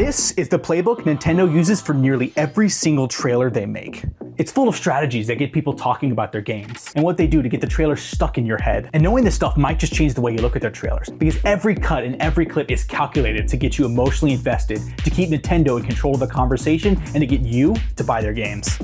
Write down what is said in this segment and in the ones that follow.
This is the playbook Nintendo uses for nearly every single trailer they make. It's full of strategies that get people talking about their games and what they do to get the trailer stuck in your head. And knowing this stuff might just change the way you look at their trailers, because every cut and every clip is calculated to get you emotionally invested, to keep Nintendo in control of the conversation, and to get you to buy their games.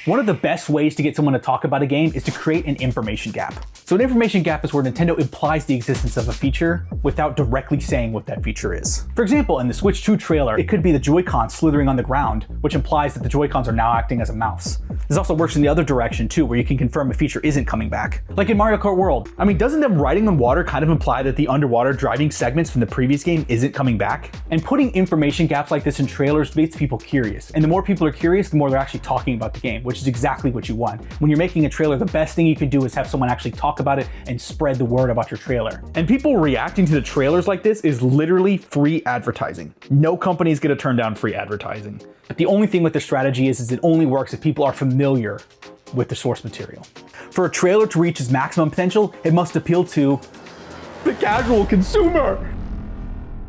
One of the best ways to get someone to talk about a game is to create an information gap. So an information gap is where Nintendo implies the existence of a feature without directly saying what that feature is. For example, in the Switch 2 trailer, it could be the Joy-Cons slithering on the ground, which implies that the Joy-Cons are now acting as a mouse. This also works in the other direction too, where you can confirm a feature isn't coming back. Like in Mario Kart World. I mean, doesn't them riding on water kind of imply that the underwater driving segments from the previous game isn't coming back? And putting information gaps like this in trailers makes people curious. And the more people are curious, the more they're actually talking about the game, which is exactly what you want. When you're making a trailer, the best thing you can do is have someone actually talk about it and spread the word about your trailer. And people reacting to the trailers like this is literally free advertising. No company is going to turn down free advertising. But the only thing with the strategy is it only works if people are familiar with the source material. For a trailer to reach its maximum potential, it must appeal to the casual consumer.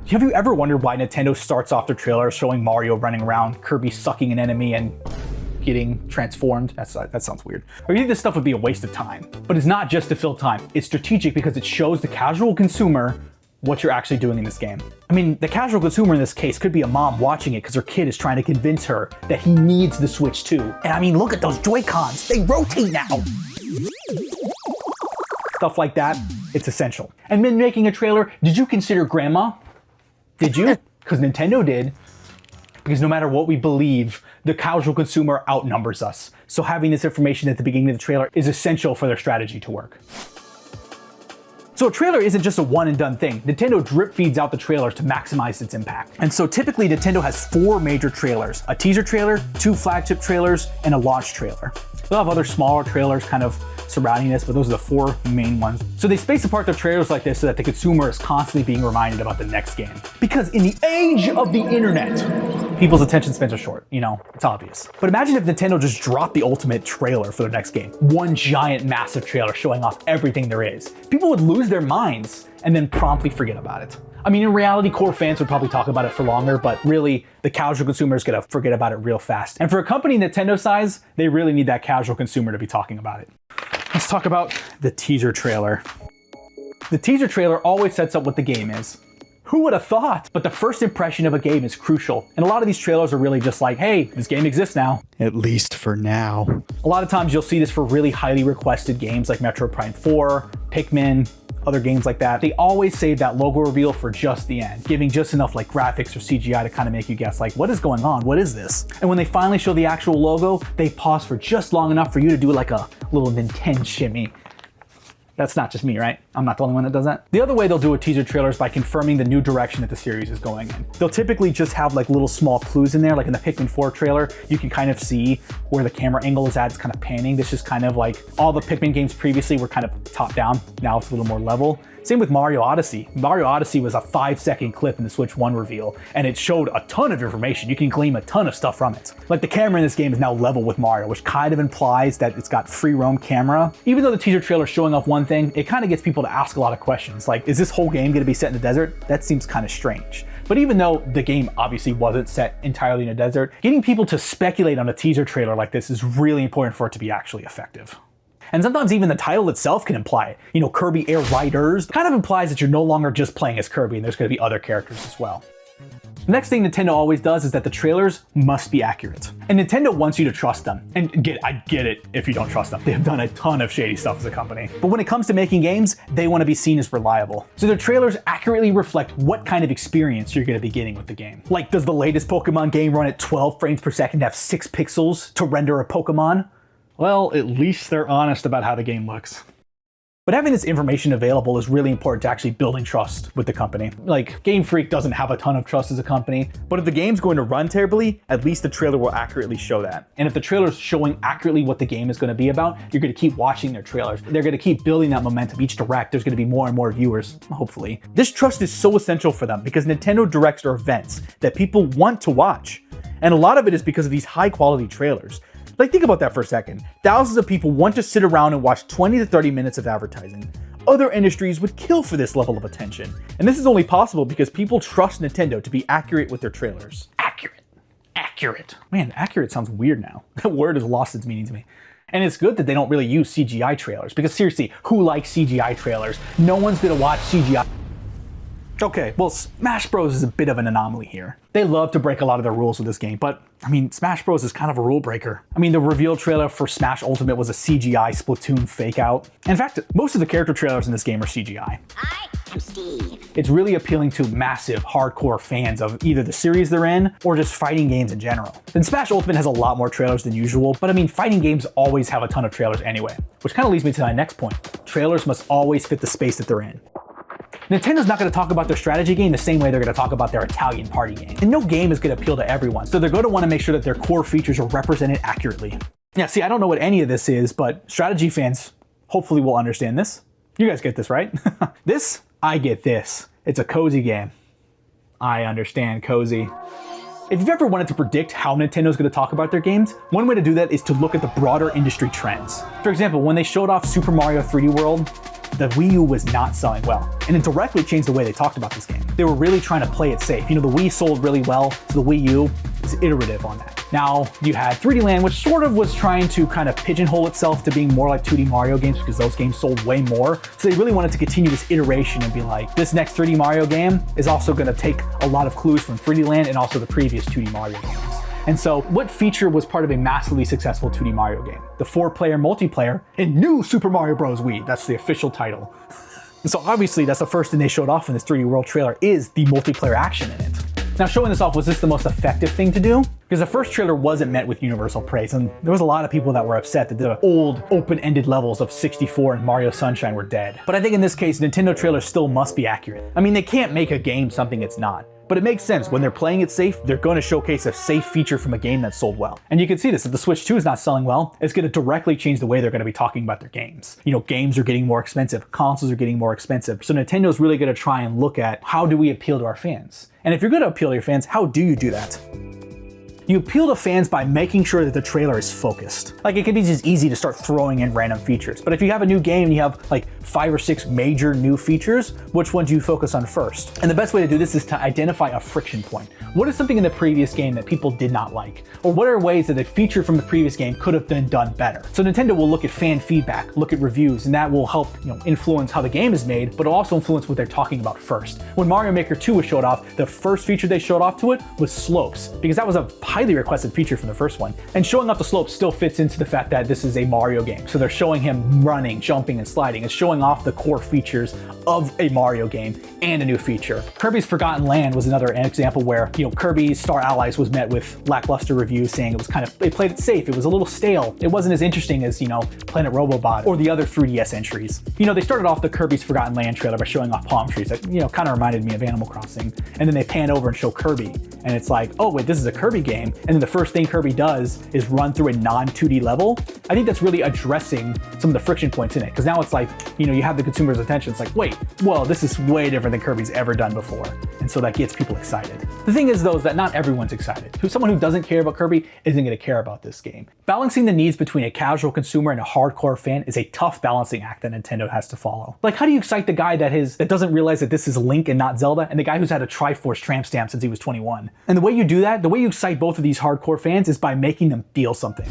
Have you ever wondered why Nintendo starts off their trailer showing Mario running around, Kirby sucking an enemy, and getting transformed? That sounds weird. Or you think this stuff would be a waste of time? But it's not just to fill time. It's strategic because it shows the casual consumer what you're actually doing in this game. I mean, the casual consumer in this case could be a mom watching it because her kid is trying to convince her that he needs the Switch 2. And I mean, look at those Joy-Cons, they rotate now. Stuff like that, it's essential. And when making a trailer, did you consider grandma? Did you? Because Nintendo did. Because no matter what we believe, the casual consumer outnumbers us. So having this information at the beginning of the trailer is essential for their strategy to work. So a trailer isn't just a one and done thing. Nintendo drip feeds out the trailer to maximize its impact. And so typically Nintendo has 4 major trailers: a teaser trailer, 2 flagship trailers, and a launch trailer. They'll have other smaller trailers kind of surrounding this, but those are the 4 main ones. So they space apart their trailers like this so that the consumer is constantly being reminded about the next game. Because in the age of the internet, people's attention spans are short, you know, it's obvious. But imagine if Nintendo just dropped the ultimate trailer for their next game. One giant massive trailer showing off everything there is. People would lose their minds and then promptly forget about it. I mean, in reality, core fans would probably talk about it for longer, but really, the casual consumer is gonna forget about it real fast. And for a company Nintendo size, they really need that casual consumer to be talking about it. Let's talk about the teaser trailer. The teaser trailer always sets up what the game is. Who would have thought? But the first impression of a game is crucial. And a lot of these trailers are really just like, hey, this game exists now. At least for now. A lot of times you'll see this for really highly requested games like Metroid Prime 4, Pikmin, other games like that. They always save that logo reveal for just the end, giving just enough like graphics or CGI to kind of make you guess like, what is going on? What is this? And when they finally show the actual logo, they pause for just long enough for you to do like a little Nintendo shimmy. That's not just me, right? I'm not the only one that does that. The other way they'll do a teaser trailer is by confirming the new direction that the series is going in. They'll typically just have like little small clues in there, like in the Pikmin 4 trailer, you can kind of see where the camera angle is at, it's kind of panning. This is kind of like all the Pikmin games previously were kind of top down, now it's a little more level. Same with Mario Odyssey. Mario Odyssey was a 5-second clip in the Switch 1 reveal, and it showed a ton of information. You can glean a ton of stuff from it. Like the camera in this game is now level with Mario, which kind of implies that it's got free roam camera. Even though the teaser trailer is showing off one thing, it kind of gets people to ask a lot of questions. Like, is this whole game gonna be set in the desert? That seems kind of strange. But even though the game obviously wasn't set entirely in a desert, getting people to speculate on a teaser trailer like this is really important for it to be actually effective. And sometimes even the title itself can imply it. You know, Kirby Air Riders kind of implies that you're no longer just playing as Kirby and there's going to be other characters as well. The next thing Nintendo always does is that the trailers must be accurate. And Nintendo wants you to trust them. And I get it if you don't trust them. They have done a ton of shady stuff as a company. But when it comes to making games, they want to be seen as reliable. So their trailers accurately reflect what kind of experience you're going to be getting with the game. Like, does the latest Pokemon game run at 12 frames per second and have 6 pixels to render a Pokemon? Well, at least they're honest about how the game looks. But having this information available is really important to actually building trust with the company. Like, Game Freak doesn't have a ton of trust as a company, but if the game's going to run terribly, at least the trailer will accurately show that. And if the trailer's showing accurately what the game is going to be about, you're going to keep watching their trailers. They're going to keep building that momentum. Each direct, there's going to be more and more viewers, hopefully. This trust is so essential for them because Nintendo directs their events that people want to watch. And a lot of it is because of these high quality trailers. Like, think about that for a second. Thousands of people want to sit around and watch 20 to 30 minutes of advertising. Other industries would kill for this level of attention. And this is only possible because people trust Nintendo to be accurate with their trailers. Accurate. Man, accurate sounds weird now. That word has lost its meaning to me. And it's good that they don't really use CGI trailers, because seriously, who likes CGI trailers? No one's gonna watch CGI. Okay, well, Smash Bros is a bit of an anomaly here. They love to break a lot of the rules with this game, but I mean, Smash Bros is kind of a rule breaker. I mean, the reveal trailer for Smash Ultimate was a CGI Splatoon fake out. In fact, most of the character trailers in this game are CGI. I am Steve. It's really appealing to massive, hardcore fans of either the series they're in or just fighting games in general. Then Smash Ultimate has a lot more trailers than usual, but I mean, fighting games always have a ton of trailers anyway, which kind of leads me to my next point. Trailers must always fit the space that they're in. Nintendo's not going to talk about their strategy game the same way they're going to talk about their Italian party game. And no game is going to appeal to everyone, so they're going to want to make sure that their core features are represented accurately. Yeah, see, I don't know what any of this is, but strategy fans hopefully will understand this. You guys get this, right? This, I get this. It's a cozy game. I understand cozy. If you've ever wanted to predict how Nintendo's going to talk about their games, one way to do that is to look at the broader industry trends. For example, when they showed off Super Mario 3D World, the Wii U was not selling well, and it directly changed the way they talked about this game. They were really trying to play it safe. You know, the Wii sold really well, so the Wii U is iterative on that. Now, you had 3D Land, which sort of was trying to kind of pigeonhole itself to being more like 2D Mario games because those games sold way more. So they really wanted to continue this iteration and be like, this next 3D Mario game is also going to take a lot of clues from 3D Land and also the previous 2D Mario games. And so what feature was part of a massively successful 2D Mario game? The 4-player multiplayer in New Super Mario Bros. Wii. That's the official title. And so obviously that's the first thing they showed off in this 3D World trailer is the multiplayer action in it. Now, showing this off, was this the most effective thing to do? Because the first trailer wasn't met with universal praise, and there was a lot of people that were upset that the old open-ended levels of 64 and Mario Sunshine were dead. But I think in this case, Nintendo trailers still must be accurate. I mean, they can't make a game something it's not. But it makes sense. When they're playing it safe, they're going to showcase a safe feature from a game that sold well. And you can see this. If the Switch 2 is not selling well, it's going to directly change the way they're going to be talking about their games. You know, games are getting more expensive. Consoles are getting more expensive. So Nintendo's really going to try and look at how do we appeal to our fans? And if you're going to appeal to your fans, how do you do that? You appeal to fans by making sure that the trailer is focused. Like, it can be just easy to start throwing in random features. But if you have a new game and you have like 5 or 6 major new features, which one do you focus on first? And the best way to do this is to identify a friction point. What is something in the previous game that people did not like? Or what are ways that a feature from the previous game could have been done better? So Nintendo will look at fan feedback, look at reviews, and that will help, influence how the game is made, but also influence what they're talking about first. When Mario Maker 2 was showed off, the first feature they showed off to it was slopes, because that was a highly requested feature from the first one. And showing off the slopes still fits into the fact that this is a Mario game. So they're showing him running, jumping, and sliding. It's showing off the core features of a Mario game and a new feature. Kirby's Forgotten Land was another example where, Kirby's Star Allies was met with lackluster reviews saying it was they played it safe, it was a little stale, it wasn't as interesting as, Planet Robobot or the other 3DS entries. They started off the Kirby's Forgotten Land trailer by showing off palm trees that, kind of reminded me of Animal Crossing. And then they pan over and show Kirby. And it's like, oh wait, this is a Kirby game. And then the first thing Kirby does is run through a non-2D level. I think that's really addressing some of the friction points in it. Because now it's like, you have the consumer's attention. It's like, wait, well, this is way different than Kirby's ever done before. And so that gets people excited. The thing is though, is that not everyone's excited. Someone who doesn't care about Kirby isn't going to care about this game. Balancing the needs between a casual consumer and a hardcore fan is a tough balancing act that Nintendo has to follow. Like, how do you excite the guy that doesn't realize that this is Link and not Zelda, and the guy who's had a Triforce tramp stamp since he was 21? And the way you do that, the way you excite both of these hardcore fans is by making them feel something.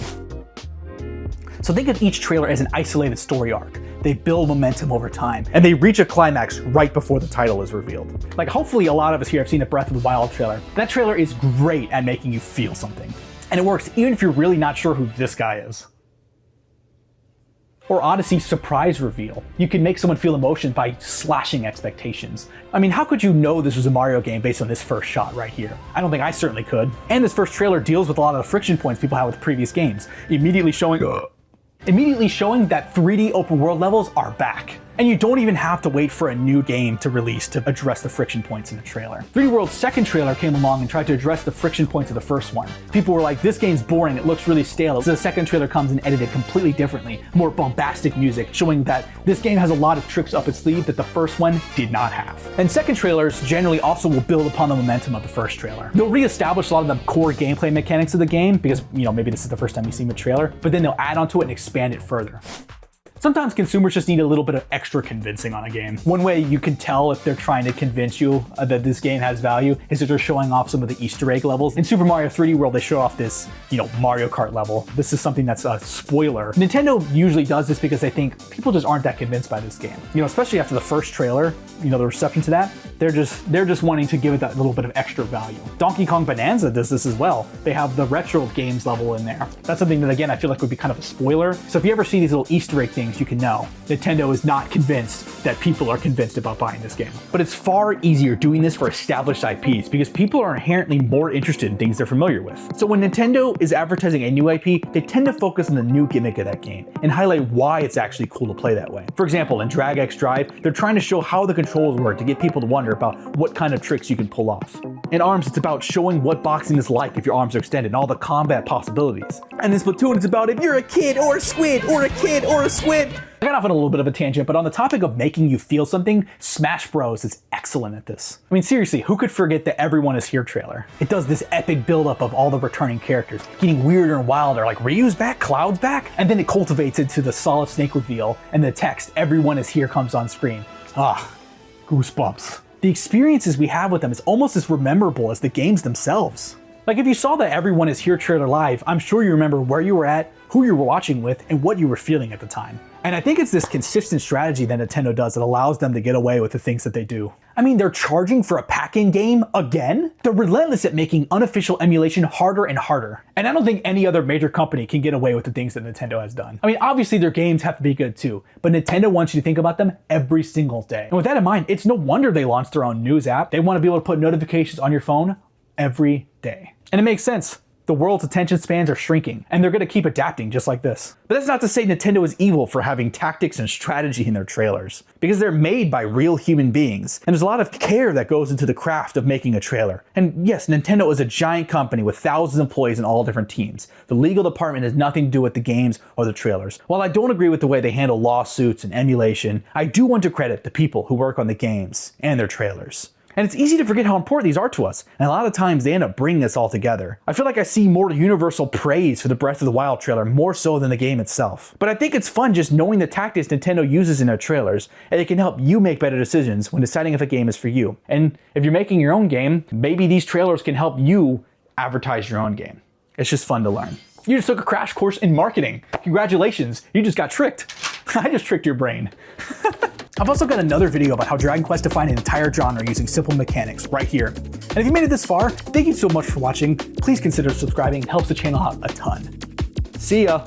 So think of each trailer as an isolated story arc. They build momentum over time, and they reach a climax right before the title is revealed. Like, hopefully a lot of us here have seen the Breath of the Wild trailer. That trailer is great at making you feel something. And it works even if you're really not sure who this guy is. Or Odyssey's surprise reveal. You can make someone feel emotion by slashing expectations. I mean, how could you know this was a Mario game based on this first shot right here? I don't think I certainly could. And this first trailer deals with a lot of the friction points people have with previous games, immediately showing that 3D open world levels are back. And you don't even have to wait for a new game to release to address the friction points in the trailer. 3D World's second trailer came along and tried to address the friction points of the first one. People were like, this game's boring, it looks really stale. So the second trailer comes and edited completely differently, more bombastic music, showing that this game has a lot of tricks up its sleeve that the first one did not have. And second trailers generally also will build upon the momentum of the first trailer. They'll reestablish a lot of the core gameplay mechanics of the game because, maybe this is the first time you've seen the trailer, but then they'll add onto it and expand it further. Sometimes consumers just need a little bit of extra convincing on a game. One way you can tell if they're trying to convince you that this game has value is if they're showing off some of the Easter egg levels. In Super Mario 3D World, they show off this, Mario Kart level. This is something that's a spoiler. Nintendo usually does this because they think people just aren't that convinced by this game. Especially after the first trailer, the reception to that, they're just wanting to give it that little bit of extra value. Donkey Kong Bonanza does this as well. They have the retro games level in there. That's something that, again, I feel like would be kind of a spoiler. So if you ever see these little Easter egg things, you can know Nintendo is not convinced that people are convinced about buying this game. But it's far easier doing this for established IPs because people are inherently more interested in things they're familiar with. So when Nintendo is advertising a new IP, they tend to focus on the new gimmick of that game and highlight why it's actually cool to play that way. For example, in Drag X Drive, they're trying to show how the controls work to get people to wonder about what kind of tricks you can pull off. In ARMS, it's about showing what boxing is like if your arms are extended and all the combat possibilities. And in Splatoon, it's about if you're a kid or a squid or a kid or a squid. I got off on a little bit of a tangent, but on the topic of making you feel something, Smash Bros is excellent at this. I mean, seriously, who could forget the Everyone Is Here trailer? It does this epic buildup of all the returning characters, getting weirder and wilder, like Ryu's back, Cloud's back, and then it cultivates into the Solid Snake reveal, and the text, Everyone Is Here, comes on screen. Goosebumps. The experiences we have with them is almost as memorable as the games themselves. Like if you saw the Everyone Is Here trailer live, I'm sure you remember where you were at, who you were watching with, and what you were feeling at the time. And I think it's this consistent strategy that Nintendo does that allows them to get away with the things that they do. I mean, they're charging for a pack-in game again? They're relentless at making unofficial emulation harder and harder. And I don't think any other major company can get away with the things that Nintendo has done. I mean, obviously their games have to be good too, but Nintendo wants you to think about them every single day. And with that in mind, it's no wonder they launched their own news app. They want to be able to put notifications on your phone every day. And it makes sense. The world's attention spans are shrinking, and they're going to keep adapting just like this. But that's not to say Nintendo is evil for having tactics and strategy in their trailers, because they're made by real human beings, and there's a lot of care that goes into the craft of making a trailer. And yes, Nintendo is a giant company with thousands of employees in all different teams. The legal department has nothing to do with the games or the trailers. While I don't agree with the way they handle lawsuits and emulation, I do want to credit the people who work on the games and their trailers. And it's easy to forget how important these are to us, and a lot of times they end up bringing us all together. I feel like I see more universal praise for the Breath of the Wild trailer more so than the game itself. But I think it's fun just knowing the tactics Nintendo uses in their trailers, and it can help you make better decisions when deciding if a game is for you. And if you're making your own game, maybe these trailers can help you advertise your own game. It's just fun to learn. You just took a crash course in marketing. Congratulations, you just got tricked. I just tricked your brain. I've also got another video about how Dragon Quest defined an entire genre using simple mechanics right here. And if you made it this far, thank you so much for watching. Please consider subscribing, it helps the channel out a ton. See ya.